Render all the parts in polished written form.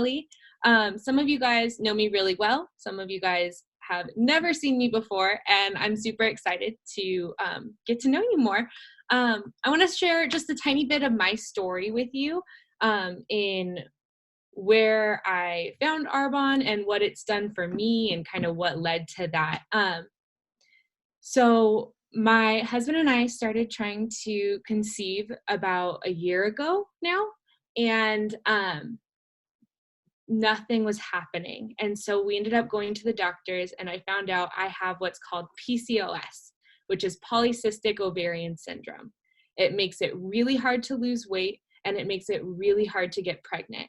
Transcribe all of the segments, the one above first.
Allie. Some of you guys know me really well. Some of you guys have never seen me before, and I'm super excited to get to know you more. I want to share just a tiny bit of my story with you in where I found Arbonne and what it's done for me and kind of what led to that. So my husband and I started trying to conceive about a year ago now, and nothing was happening. And so we ended up going to the doctors, and I found out I have what's called PCOS, which is polycystic ovarian syndrome. It makes it really hard to lose weight, and it makes it really hard to get pregnant.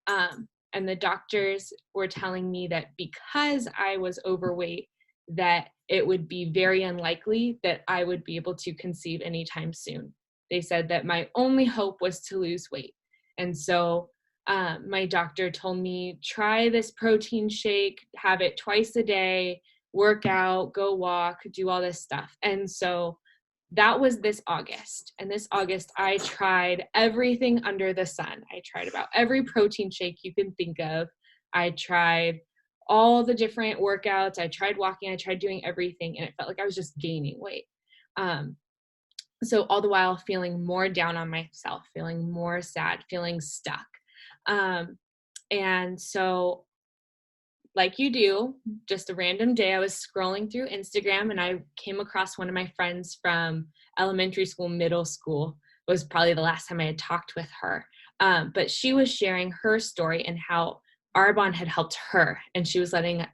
And the doctors were telling me that because I was overweight, that it would be very unlikely that I would be able to conceive anytime soon. They said that my only hope was to lose weight. And so my doctor told me, try this protein shake, have it twice a day, work out, go walk, do all this stuff. And so that was this August. And this August, I tried everything under the sun. I tried about every protein shake you can think of. I tried all the different workouts. I tried walking. I tried doing everything. And it felt like I was just gaining weight. So all the while feeling more down on myself, feeling more sad, feeling stuck. And so like you do, just a random day, I was scrolling through Instagram and I came across one of my friends from elementary school, middle school. It was probably the last time I had talked with her. But she was sharing her story and how Arbonne had helped her. And she was letting,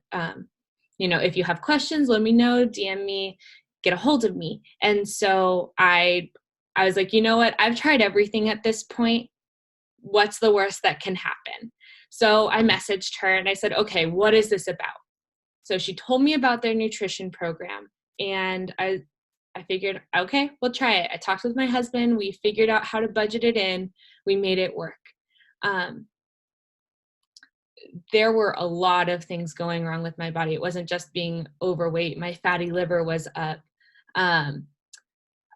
if you have questions, let me know, DM me, get a hold of me. And so I was like, you know what? I've tried everything at this point. What's the worst that can happen? So I messaged her and I said, okay, what is this about? So she told me about their nutrition program, and I figured, okay, we'll try it. I talked with my husband. We figured out how to budget it in. We made it work. There were a lot of things going wrong with my body. It wasn't just being overweight. My fatty liver was up.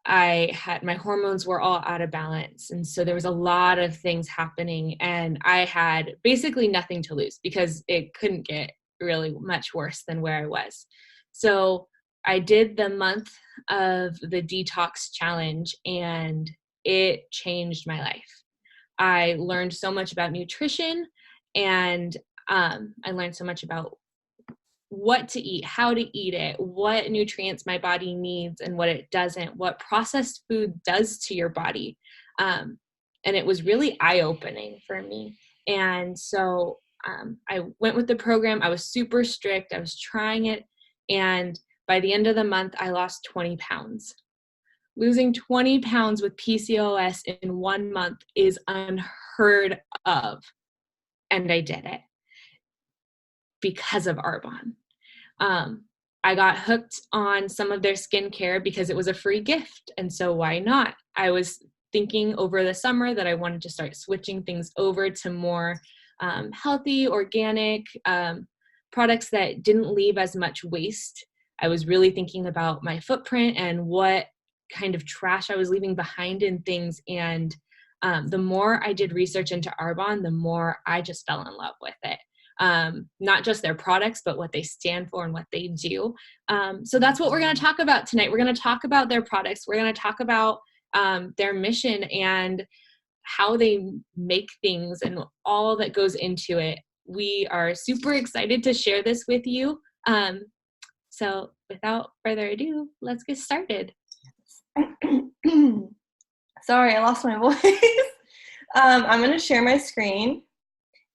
My hormones were all out of balance. And so there was a lot of things happening, and I had basically nothing to lose because it couldn't get really much worse than where I was. So I did the month of the detox challenge, and it changed my life. I learned so much about nutrition, and I learned so much about what to eat, how to eat it, what nutrients my body needs and what it doesn't, what processed food does to your body. And it was really eye-opening for me. And so I went with the program. I was super strict. I was trying it. And by the end of the month, I lost 20 pounds. Losing 20 pounds with PCOS in 1 month is unheard of. And I did it because of Arbonne. I got hooked on some of their skincare because it was a free gift. And so why not? I was thinking over the summer that I wanted to start switching things over to more healthy, organic products that didn't leave as much waste. I was really thinking about my footprint and what kind of trash I was leaving behind in things. And the more I did research into Arbonne, the more I just fell in love with it. Not just their products, but what they stand for and what they do. So that's what we're going to talk about tonight. We're going to talk about their products. We're going to talk about their mission and how they make things and all that goes into it. We are super excited to share this with you. So without further ado, let's get started. Sorry, I lost my voice. I'm going to share my screen.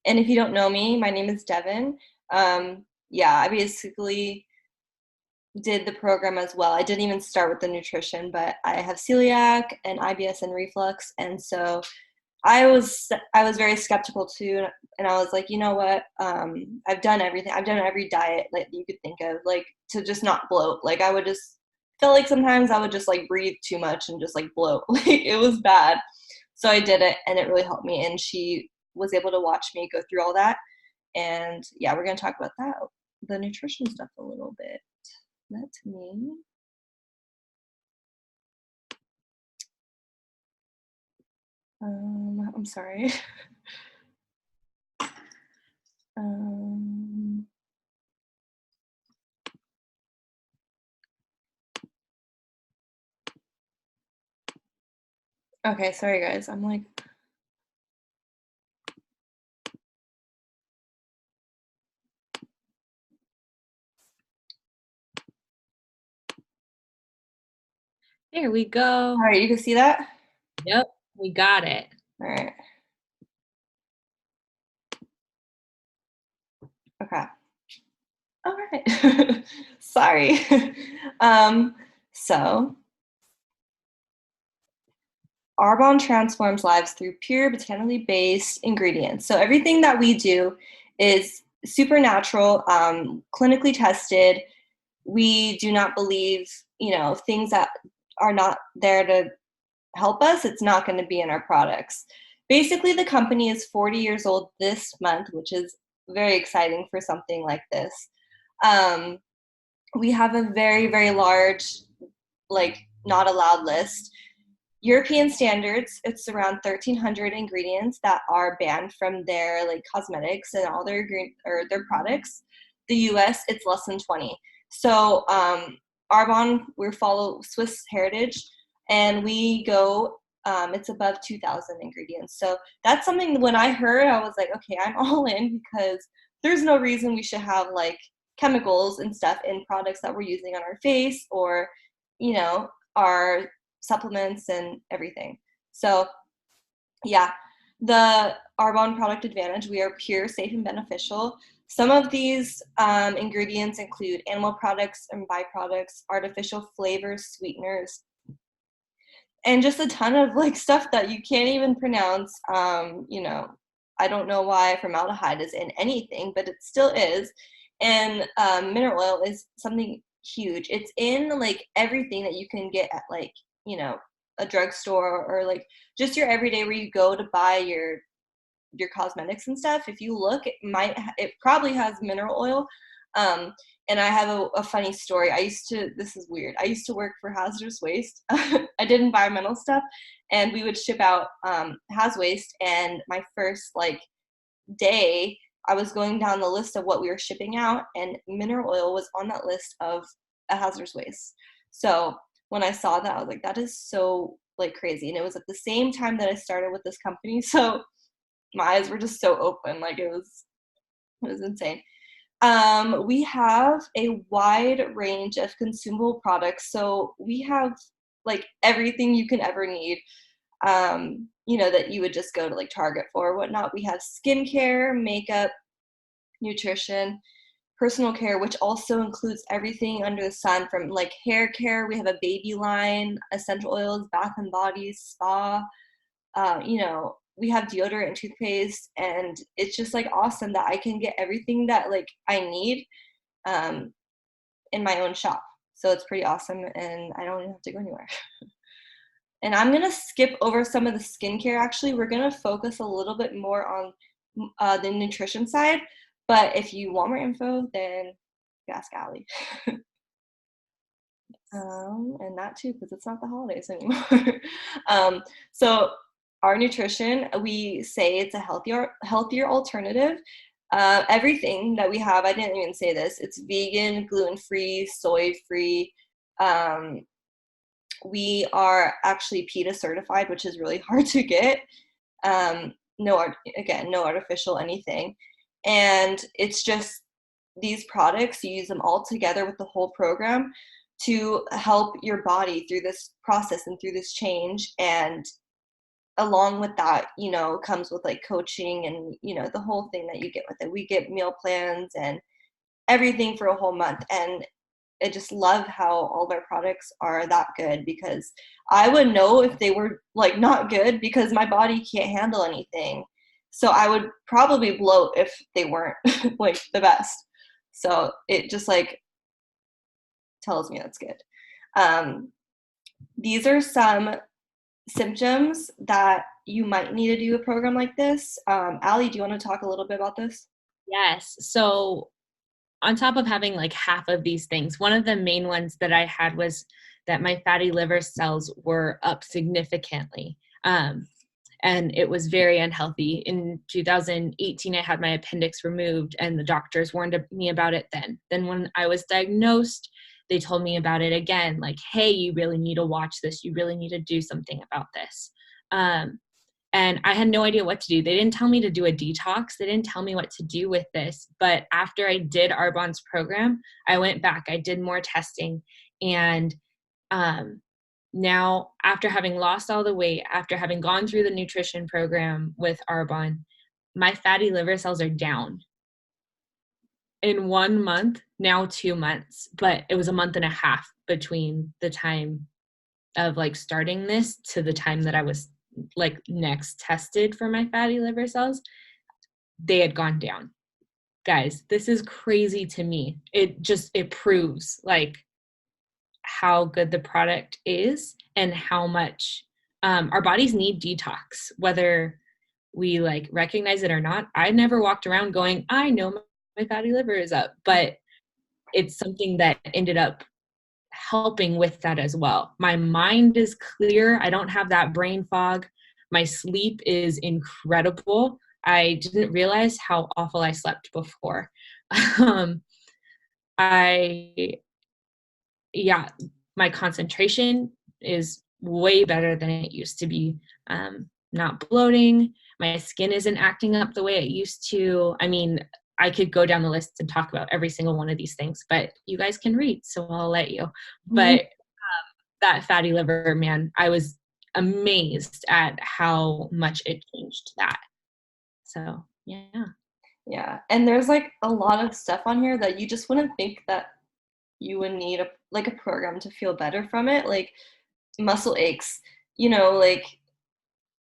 And if you don't know me, my name is Devin. I basically did the program as well. I didn't even start with the nutrition, but I have celiac and IBS and reflux. And so I was very skeptical too. And I was like, you know what? I've done everything. I've done every diet that you could think of, like to just not bloat. Like I would just feel like sometimes I would just like breathe too much and just like bloat. Like it was bad. So I did it, and it really helped me. And she was able to watch me go through all that. And yeah, we're going to talk about that, the nutrition stuff a little bit. That's me. I'm sorry. Okay, sorry guys. I'm like, There we go. all right, you can see that? Yep, we got it. All right. Okay. All right. Sorry. So Arbonne transforms lives through pure botanically based ingredients. So everything that we do is supernatural, clinically tested. We do not believe, things that are not there to help us, it's not going to be in our products. Basically, the company is 40 years old this month, which is very exciting for something like this. Um, we have a very, very large, like, not allowed list. European standards, it's around 1,300 ingredients that are banned from their like cosmetics and all their their products. The U.S. it's less than 20. So Arbonne, we follow Swiss heritage, and we go. It's above 2,000 ingredients. So that's something when I heard, I was like, okay, I'm all in because there's no reason we should have like chemicals and stuff in products that we're using on our face or, our supplements and everything. So yeah, the Arbonne product advantage, we are pure, safe, and beneficial. Some of these ingredients include animal products and byproducts, artificial flavors, sweeteners, and just a ton of like stuff that you can't even pronounce. I don't know why formaldehyde is in anything, but it still is. And mineral oil is something huge. It's in like everything that you can get at like, a drugstore or like just your everyday where you go to buy your cosmetics and stuff. If you look, it probably has mineral oil. Um, and I have a funny story. This is weird. I used to work for Hazardous Waste. I did environmental stuff, and we would ship out haz waste. And my first like day, I was going down the list of what we were shipping out, and mineral oil was on that list of a hazardous waste. So when I saw that, I was like, that is so like crazy. And it was at the same time that I started with this company. So my eyes were just so open. Like it was insane. We have a wide range of consumable products. So we have like everything you can ever need, that you would just go to like Target for or whatnot. We have skincare, makeup, nutrition, personal care, which also includes everything under the sun from like hair care. We have a baby line, essential oils, bath and bodies, spa, we have deodorant and toothpaste, and it's just like awesome that I can get everything that like I need um, in my own shop. So it's pretty awesome, and I don't even have to go anywhere. And I'm gonna skip over some of the skincare. Actually, we're gonna focus a little bit more on the nutrition side. But if you want more info, then ask Allie. And that too, because it's not the holidays anymore. So our nutrition, we say it's a healthier alternative. Everything that we have, I didn't even say this, it's vegan, gluten-free, soy-free. We are actually PETA certified, which is really hard to get. No artificial anything. And it's just these products, you use them all together with the whole program to help your body through this process and through this change. And along with that, comes with like coaching and, the whole thing that you get with it. We get meal plans and everything for a whole month. And I just love how all of our products are that good, because I would know if they were like not good because my body can't handle anything. So I would probably bloat if they weren't like the best. So it just like tells me that's good. These are some symptoms that you might need to do a program like this. Allie, do you want to talk a little bit about this? Yes. So on top of having like half of these things, one of the main ones that I had was that my fatty liver cells were up significantly. And it was very unhealthy. In 2018, I had my appendix removed, and the doctors warned me about it then. Then when I was diagnosed, they told me about it again, like, hey, you really need to watch this. You really need to do something about this. And I had no idea what to do. They didn't tell me to do a detox. They didn't tell me what to do with this. But after I did Arbonne's program, I went back. I did more testing. And now, after having lost all the weight, after having gone through the nutrition program with Arbonne, my fatty liver cells are down. In 1 month, now 2 months. But it was a month and a half between the time of like starting this to the time that I was like next tested for my fatty liver cells. They had gone down. Guys, this is crazy to me. It proves like how good the product is and how much our bodies need detox, whether we like recognize it or not. I never walked around going, I know my fatty liver is up, but it's something that ended up helping with that as well. My mind is clear. I don't have that brain fog. My sleep is incredible. I didn't realize how awful I slept before. My concentration is way better than it used to be. Not bloating. My skin isn't acting up the way it used to. I mean, I could go down the list and talk about every single one of these things, but you guys can read, so I'll let you. But that fatty liver, man, I was amazed at how much it changed that. So, yeah. Yeah. And there's like a lot of stuff on here that you just wouldn't think that you would need a program to feel better from it. Like muscle aches, like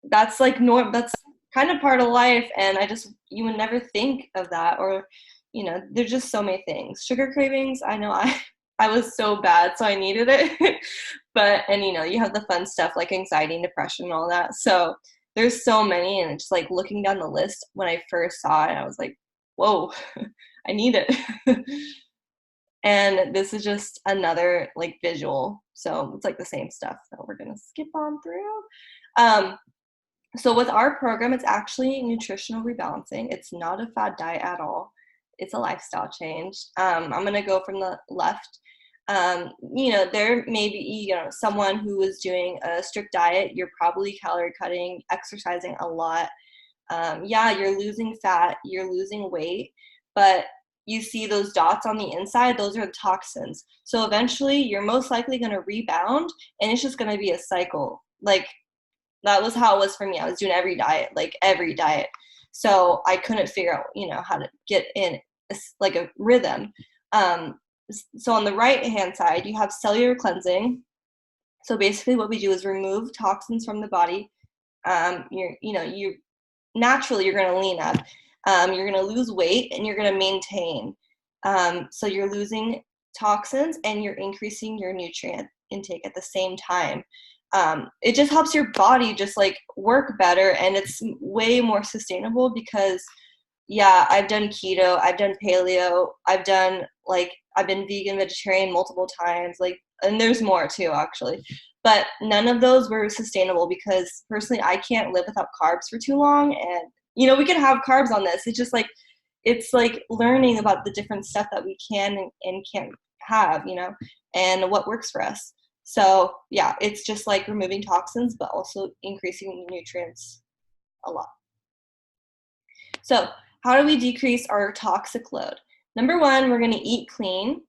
that's like that's kind of part of life. And you would never think of that. Or, there's just so many things. Sugar cravings, I know I was so bad, so I needed it. And you have the fun stuff like anxiety and depression and all that. So there's so many, and it's like looking down the list when I first saw it, I was like, whoa, I need it. And this is just another like visual. So it's like the same stuff that we're going to skip on through. So with our program, it's actually nutritional rebalancing. It's not a fad diet at all. It's a lifestyle change. I'm going to go from the left. There may be, someone who is doing a strict diet. You're probably calorie cutting, exercising a lot. You're losing fat, you're losing weight, but you see those dots on the inside, those are the toxins. So eventually you're most likely going to rebound, and it's just going to be a cycle. Like that was how it was for me. I was doing every diet. So I couldn't figure out, how to get in like a rhythm. So on the right hand side, you have cellular cleansing. So basically what we do is remove toxins from the body. You're naturally you're going to lean up. You're going to lose weight, and you're going to maintain. So you're losing toxins and you're increasing your nutrient intake at the same time. It just helps your body just like work better, and it's way more sustainable because I've done keto, I've done paleo, I've been vegan, vegetarian multiple times, and there's more too actually. But none of those were sustainable because personally I can't live without carbs for too long. And we can have carbs on this. It's like learning about the different stuff that we can and can't have, and what works for us. So it's just like removing toxins, but also increasing nutrients a lot. So how do we decrease our toxic load? Number one, we're going to eat clean.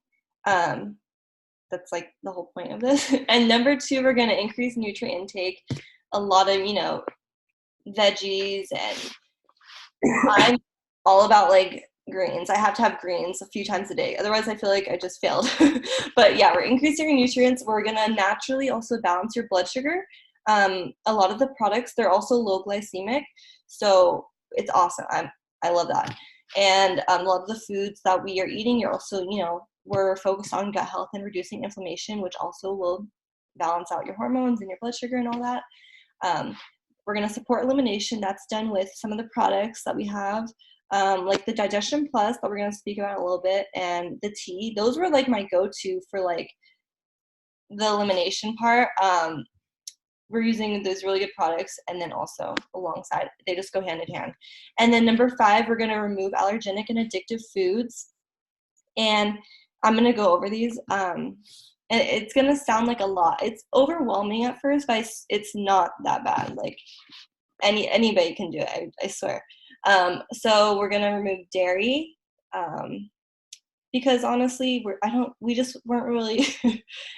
That's like the whole point of this. And number two, we're going to increase nutrient intake. A lot of, veggies, and I'm all about like greens. I have to have greens a few times a day. Otherwise I feel like I just failed. But we're increasing your nutrients. We're going to naturally also balance your blood sugar. A lot of the products, they're also low glycemic. So it's awesome. I love that. And a lot of the foods that we are eating, you're also, we're focused on gut health and reducing inflammation, which also will balance out your hormones and your blood sugar and all that. We're going to support elimination. That's done with some of the products that we have, like the Digestion Plus that we're going to speak about in a little bit, and the tea. Those were like my go-to for like the elimination part. We're using those really good products, and then also alongside, they just go hand in hand. And then number 5, we're going to remove allergenic and addictive foods. And I'm going to go over these. And it's going to sound like a lot. It's overwhelming at first, but it's not that bad. Like anybody can do it, I swear. So we're going to remove dairy. Because honestly, we just weren't really,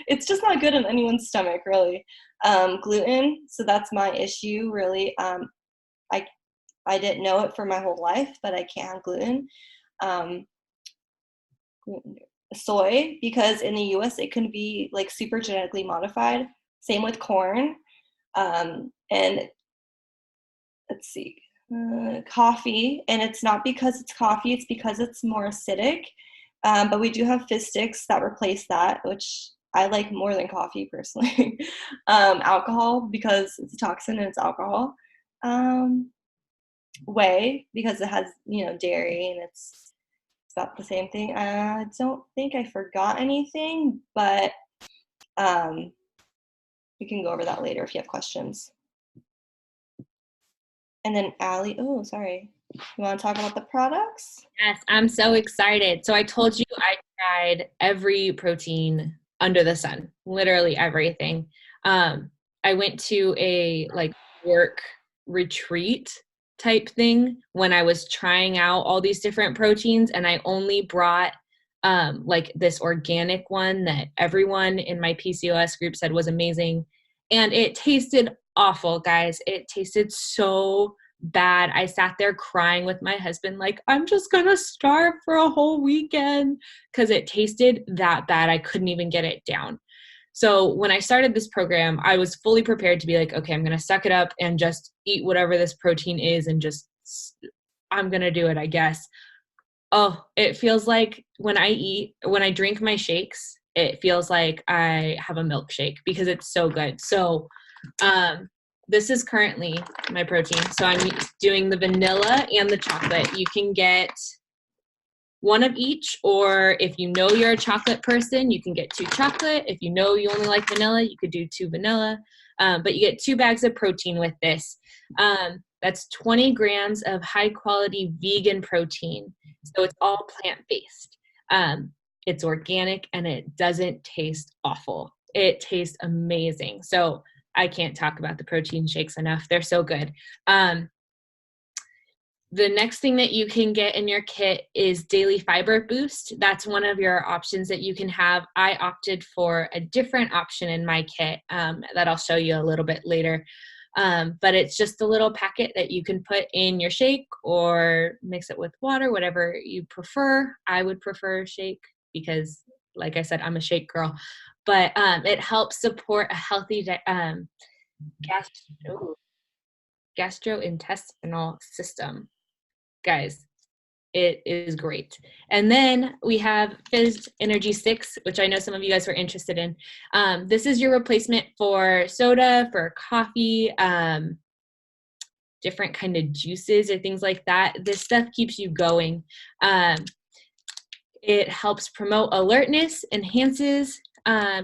it's just not good on anyone's stomach, really. Gluten, so that's my issue, really. I didn't know it for my whole life, but I can't have gluten. Soy, because in the US it can be like super genetically modified. Same with corn. And let's see, coffee, and it's not because it's coffee, it's because it's more acidic. But we do have fizz sticks that replace that, which I like more than coffee personally. Alcohol, because it's a toxin and it's alcohol. Whey, because it has, dairy, and it's about the same thing. I don't think I forgot anything, but we can go over that later if you have questions. And then Allie, oh, sorry. You want to talk about the products? Yes, I'm so excited. So I told you I tried every protein under the sun, literally everything. I went to a work retreat type thing when I was trying out all these different proteins, and I only brought this organic one that everyone in my PCOS group said was amazing. And it tasted awful, guys. It tasted so bad. I sat there crying with my husband, like, I'm just gonna starve for a whole weekend, because it tasted that bad. I couldn't even get it down. So when I started this program, I was fully prepared to be like, okay, I'm gonna suck it up and just eat whatever this protein is, and I'm gonna do it, I guess. Oh, it feels like when I drink my shakes, it feels like I have a milkshake because it's so good. So this is currently my protein. So I'm doing the vanilla and the chocolate. You can get one of each, or if you know you're a chocolate person, you can get 2 chocolate. If you know you only like vanilla, you could do 2 vanilla. But you get 2 bags of protein with this. That's 20 grams of high quality vegan protein. So it's all plant-based. It's organic, and it doesn't taste awful. It tastes amazing. So I can't talk about the protein shakes enough. They're so good. The next thing that you can get in your kit is Daily Fiber Boost. That's one of your options that you can have. I opted for a different option in my kit that I'll show you a little bit later. But it's just a little packet that you can put in your shake or mix it with water, whatever you prefer. I would prefer shake because, like I said, I'm a shake girl. But it helps support a healthy gastrointestinal system. Guys, it is great. And then we have Fizz Energy 6, which I know some of you guys were interested in. This is your replacement for soda, for coffee, different kind of juices or things like that. This stuff keeps you going. It helps promote alertness, enhances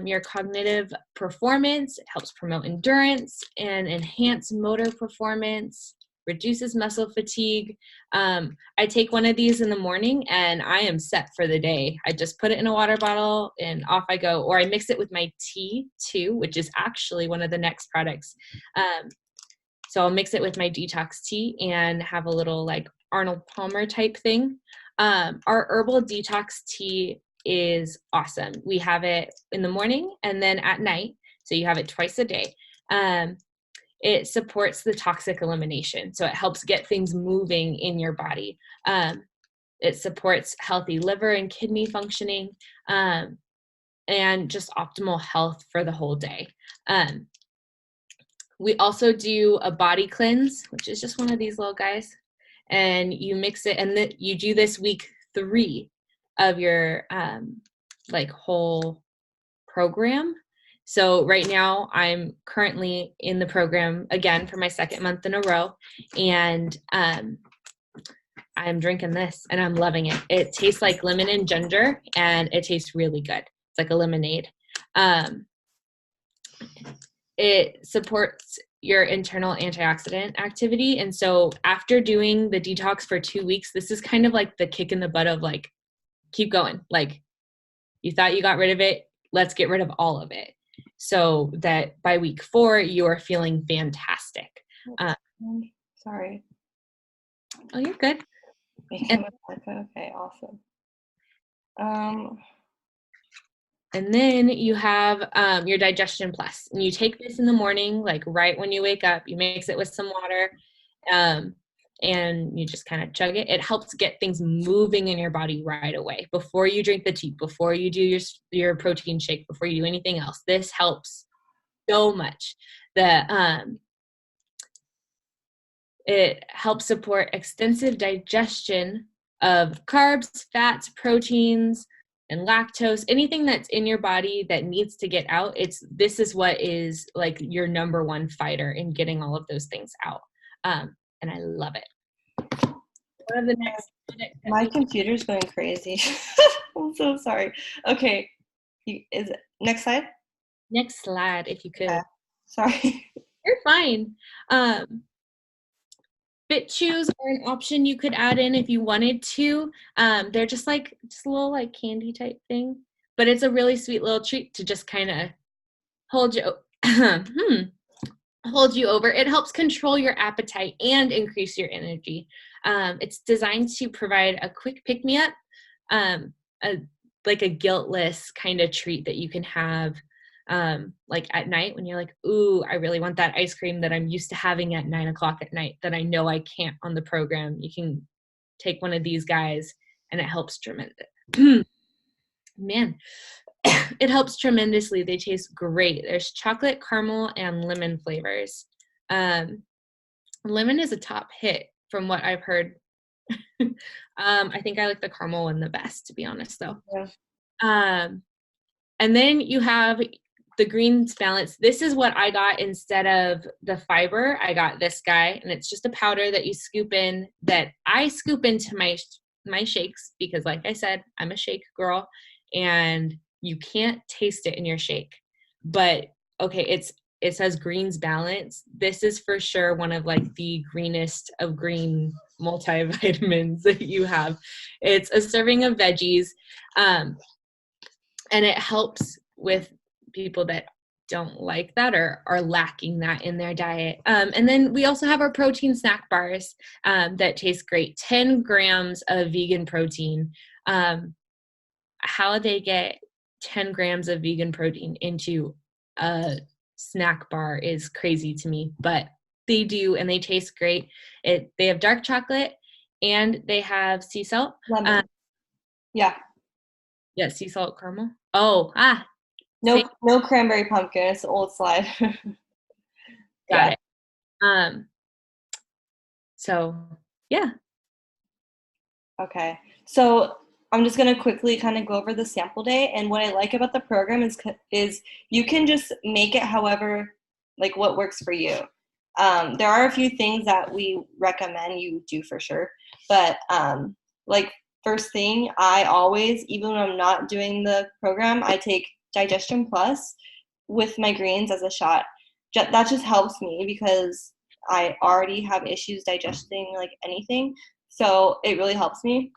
your cognitive performance. It helps promote endurance and enhance motor performance, reduces muscle fatigue. I take one of these in the morning and I am set for the day. I just put it in a water bottle and off I go. Or I mix it with my tea too, which is actually one of the next products. So I'll mix it with my detox tea and have a little like Arnold Palmer type thing. Our herbal detox tea is awesome. We have it in the morning and then at night. So you have it twice a day. It supports the toxic elimination. So it helps get things moving in your body. It supports healthy liver and kidney functioning, and just optimal health for the whole day. We also do a body cleanse, which is just one of these little guys. And you mix it, and you do this week 3 of your whole program. So right now I'm currently in the program again for my 2nd month in a row, and I'm drinking this and I'm loving it. It tastes like lemon and ginger, and it tastes really good. It's like a lemonade. It supports your internal antioxidant activity. And so after doing the detox for 2 weeks, this is kind of like the kick in the butt of like, keep going. Like, you thought you got rid of it, let's get rid of all of it so that by week 4, you're feeling fantastic. Sorry. Oh, you're good. Okay, awesome. And then you have your Digestion Plus. And you take this in the morning, like right when you wake up. You mix it with some water, and you just kind of chug it. It helps get things moving in your body right away. Before you drink the tea, before you do your protein shake, before you do anything else. This helps so much. It helps support extensive digestion of carbs, fats, proteins, and lactose, anything that's in your body that needs to get out. This is what is like your number one fighter in getting all of those things out. And I love it. One of the next. My computer's going crazy. I'm so sorry. Okay. Is it next slide? Next slide, if you could. Sorry. You're fine. Fit chews are an option you could add in if you wanted to. They're just a little like candy type thing, but it's a really sweet little treat to just kind of hold you over. It helps control your appetite and increase your energy. It's designed to provide a quick pick-me-up, like a guiltless kind of treat that you can have like at night when you're like, ooh, I really want that ice cream that I'm used to having at 9:00 at night that I know I can't on the program. You can take one of these guys and it helps tremendously. Man, it helps tremendously. They taste great. There's chocolate, caramel, and lemon flavors. Lemon is a top hit from what I've heard. I think I like the caramel one the best, to be honest, though. Yeah. And then you have the greens balance. This is what I got instead of the fiber. I got this guy, and it's just a powder that you scoop in, that I scoop into my shakes because, like I said, I'm a shake girl, and you can't taste it in your shake. But okay, it says greens balance. This is for sure one of like the greenest of green multivitamins that you have. It's a serving of veggies, and it helps with people that don't like that or are lacking that in their diet. And then we also have our protein snack bars that taste great. 10 grams of vegan protein. How they get 10 grams of vegan protein into a snack bar is crazy to me, but they do, and they taste great. They have dark chocolate and they have sea salt. Yeah, sea salt caramel. No cranberry pumpkin. It's an old slide. Got it. So yeah. Okay. So I'm just going to quickly kind of go over the sample day. And what I like about the program is you can just make it however, like what works for you. There are a few things that we recommend you do for sure. But like first thing, I always, even when I'm not doing the program, I take Digestion Plus with my greens as a shot. That just helps me because I already have issues digesting like anything. So it really helps me.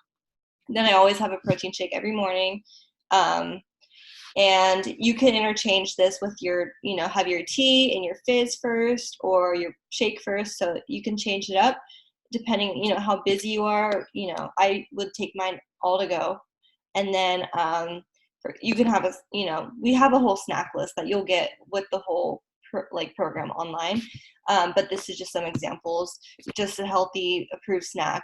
Then I always have a protein shake every morning. And you can interchange this with your, have your tea and your fizz first or your shake first. So you can change it up depending, how busy you are. I would take mine all to go. And then you can have we have a whole snack list that you'll get with the whole program online. But this is just some examples, just a healthy approved snack.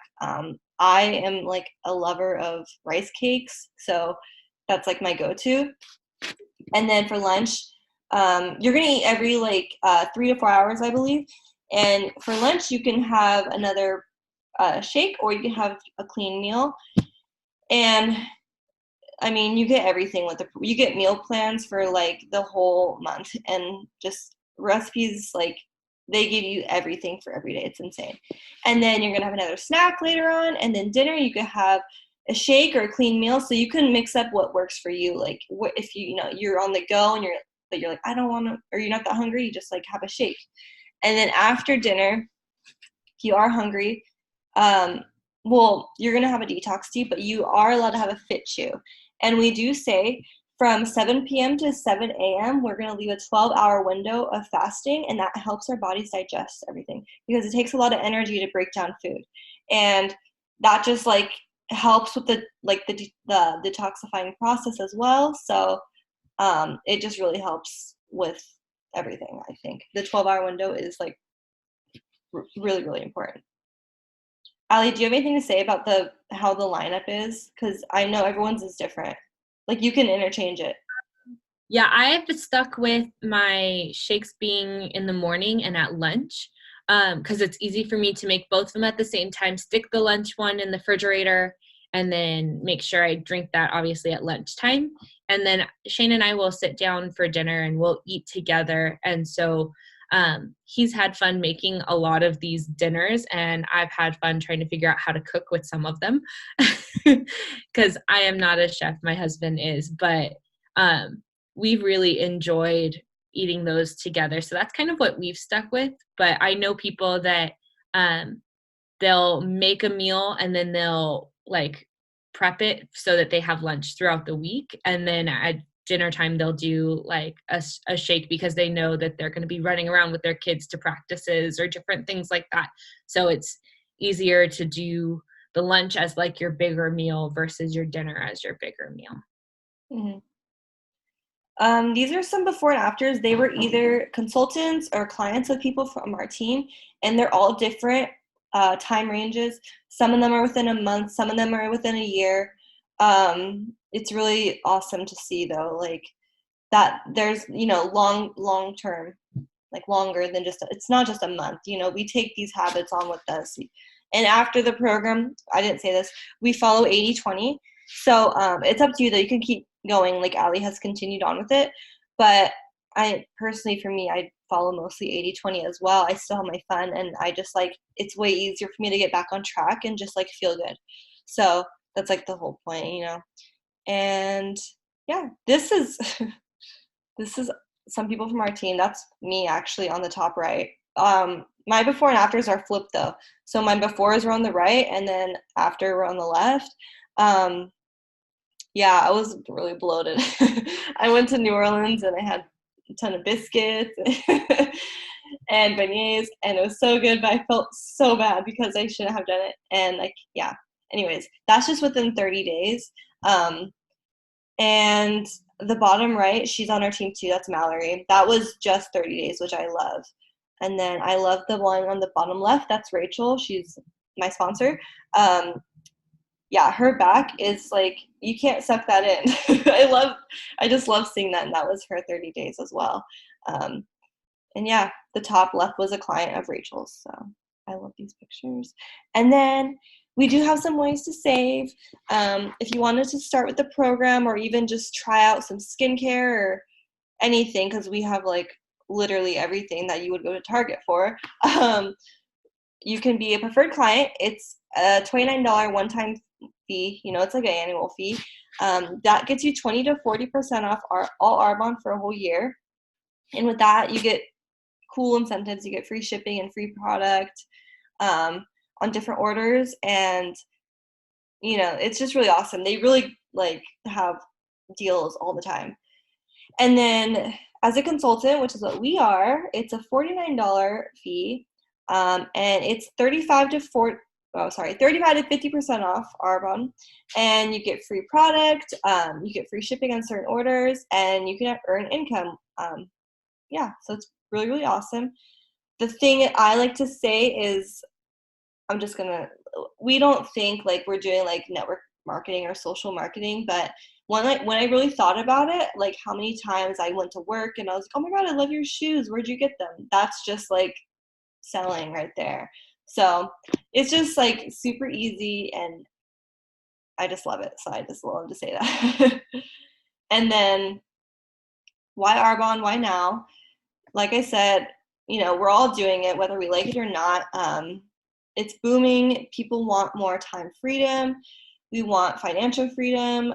I am like a lover of rice cakes, so that's like my go-to. And then for lunch, you're gonna eat every 3 to 4 hours, I believe. And for lunch, you can have another shake, or you can have a clean meal. And I mean, you get everything you get meal plans for like the whole month, and just recipes, like they give you everything for every day. It's insane. And then you're gonna have another snack later on, and then dinner you could have a shake or a clean meal. So you can mix up what works for you. Like if you're on the go and you're like, I don't want to, or you're not that hungry, you just like have a shake. And then after dinner, if you are hungry, well, you're gonna have a detox tea, but you are allowed to have a fit chew. And we do say from 7 p.m. to 7 a.m., we're going to leave a 12-hour window of fasting, and that helps our bodies digest everything because it takes a lot of energy to break down food. And that just like helps with the detoxifying process as well. So it just really helps with everything, I think. The 12-hour window is like really, really important. Ali, do you have anything to say about how the lineup is? Because I know everyone's is different. Like you can interchange it. Yeah, I've stuck with my shakes being in the morning and at lunch because it's easy for me to make both of them at the same time, stick the lunch one in the refrigerator, and then make sure I drink that obviously at lunchtime. And then Shane and I will sit down for dinner and we'll eat together. And so he's had fun making a lot of these dinners, and I've had fun trying to figure out how to cook with some of them because I am not a chef. My husband is, but we've really enjoyed eating those together. So that's kind of what we've stuck with. But I know people that they'll make a meal and then they'll like prep it so that they have lunch throughout the week. And then at dinner time, they'll do like a shake because they know that they're going to be running around with their kids to practices or different things like that. So it's easier to do the lunch as like your bigger meal versus your dinner as your bigger meal. Mm-hmm. These are some before and afters. They were either consultants or clients of people from our team, and they're all different time ranges. Some of them are within a month, some of them are within a year. It's really awesome to see though, like that there's, long term, like longer than it's not just a month, we take these habits on with us. And after the program, I didn't say this, we follow 80-20. So it's up to you though. You can keep going like Ali has continued on with it. But I personally, for me, I follow mostly 80-20 as well. I still have my fun, and I just like, it's way easier for me to get back on track and just like feel good. So that's like the whole point, And yeah, this is some people from our team. That's me actually on the top right. My before and afters are flipped though. So my befores were on the right and then after were on the left. Yeah, I was really bloated. I went to New Orleans and I had a ton of biscuits and beignets, and it was so good, but I felt so bad because I shouldn't have done it. And like, yeah, anyways, that's just within 30 days. And the bottom right, she's on our team too. That's Mallory. That was just 30 days, which I love. And then I love the one on the bottom left. That's Rachel. She's my sponsor. Yeah, her back is like, you can't suck that in. I just love seeing that. And that was her 30 days as well. And yeah, the top left was a client of Rachel's. So I love these pictures. And then we do have some ways to save. If you wanted to start with the program or even just try out some skincare or anything, because we have like literally everything that you would go to Target for, you can be a preferred client. It's a $29 one-time fee. It's like an annual fee. That gets you 20 to 40% off all Arbonne for a whole year. And with that, you get cool incentives. You get free shipping and free product on different orders. And, it's just really awesome. They really like have deals all the time. And then as a consultant, which is what we are, it's a $49 fee. And it's 35 to 50% off Arbonne, and you get free product, you get free shipping on certain orders, and you can earn income. Yeah, so it's really, really awesome. The thing I like to say is, we don't think like we're doing like network marketing or social marketing, but when I really thought about it, like how many times I went to work and I was like, oh my God, I love your shoes. Where'd you get them? That's just like selling right there. So it's just like super easy and I just love it. So I just love to say that. And then why Arbonne? Why now? Like I said, we're all doing it, whether we like it or not. It's booming. People want more time freedom. We want financial freedom.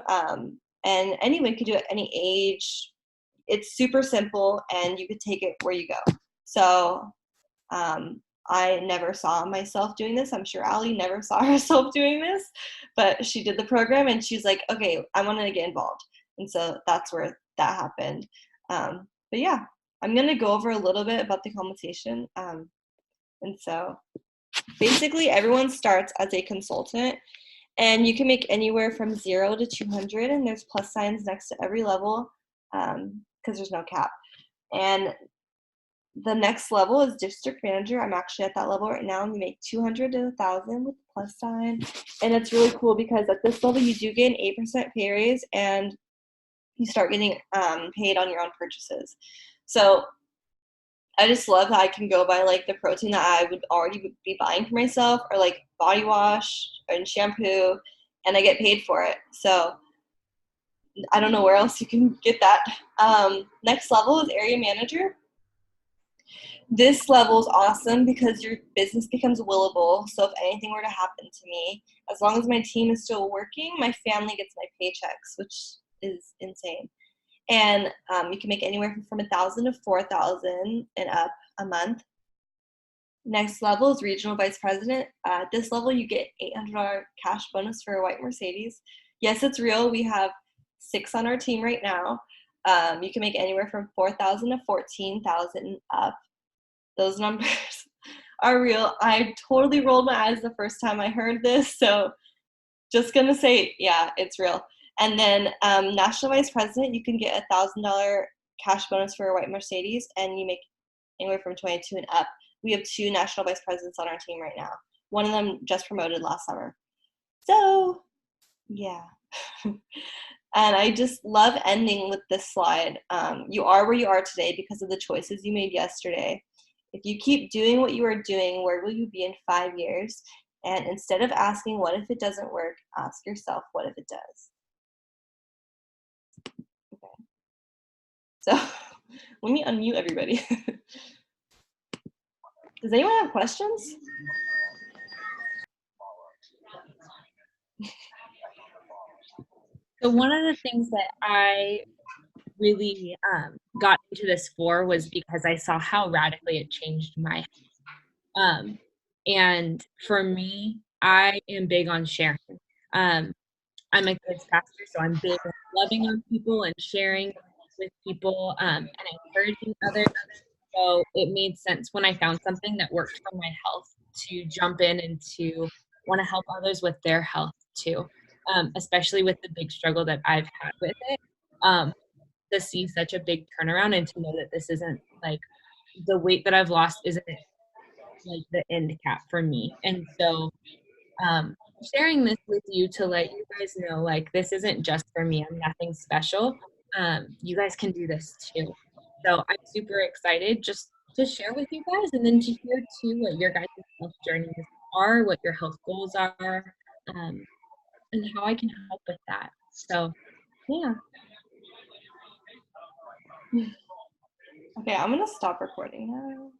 And anyone could do it at any age. It's super simple and you could take it where you go. So I never saw myself doing this. I'm sure Ali never saw herself doing this, but she did the program and she's like, okay, I want to get involved. And so that's where that happened. But yeah, I'm going to go over a little bit about the compensation. And so basically everyone starts as a consultant, and you can make anywhere from 0 to 200, and there's plus signs next to every level because there's no cap. And the next level is district manager. I'm actually at that level right now, and you make 200 to 1,000 with the plus sign. And it's really cool because at this level you do get an 8% pay raise, and you start getting paid on your own purchases. So I just love that I can go buy like the protein that I would already be buying for myself, or like body wash and shampoo, and I get paid for it. So I don't know where else you can get that. Next level is area manager. This level is awesome because your business becomes willable. So if anything were to happen to me, as long as my team is still working, my family gets my paychecks, which is insane. And you can make anywhere from 1,000 to 4,000 and up a month. Next level is regional vice president. At this level, you get $800 cash bonus for a white Mercedes. Yes, it's real. We have 6 on our team right now. You can make anywhere from 4,000 to 14,000 up. Those numbers are real. I totally rolled my eyes the first time I heard this, so just gonna say, yeah, it's real. And then national vice president, you can get $1,000 cash bonus for a white Mercedes, and you make anywhere from 22 and up. We have 2 national vice presidents on our team right now. One of them just promoted last summer. So, yeah. And I just love ending with this slide. You are where you are today because of the choices you made yesterday. If you keep doing what you are doing, where will you be in 5 years? And instead of asking, what if it doesn't work, ask yourself, what if it does? Okay. So let me unmute everybody. Does anyone have questions? So one of the things that I really got into this for was because I saw how radically it changed my health. And for me, I am big on sharing. Um, I'm a kids pastor, so I'm big on loving on people and sharing with people and encouraging others. So it made sense when I found something that worked for my health to jump in and to want to help others with their health too, especially with the big struggle that I've had with it. To see such a big turnaround and to know that this isn't like the weight that I've lost isn't like the end cap for me. And so sharing this with you to let you guys know, like, this isn't just for me. I'm nothing special. You guys can do this too. So I'm super excited just to share with you guys, and then to hear too what your guys' health journeys are, what your health goals are, and how I can help with that. So, yeah. Okay, I'm gonna stop recording now.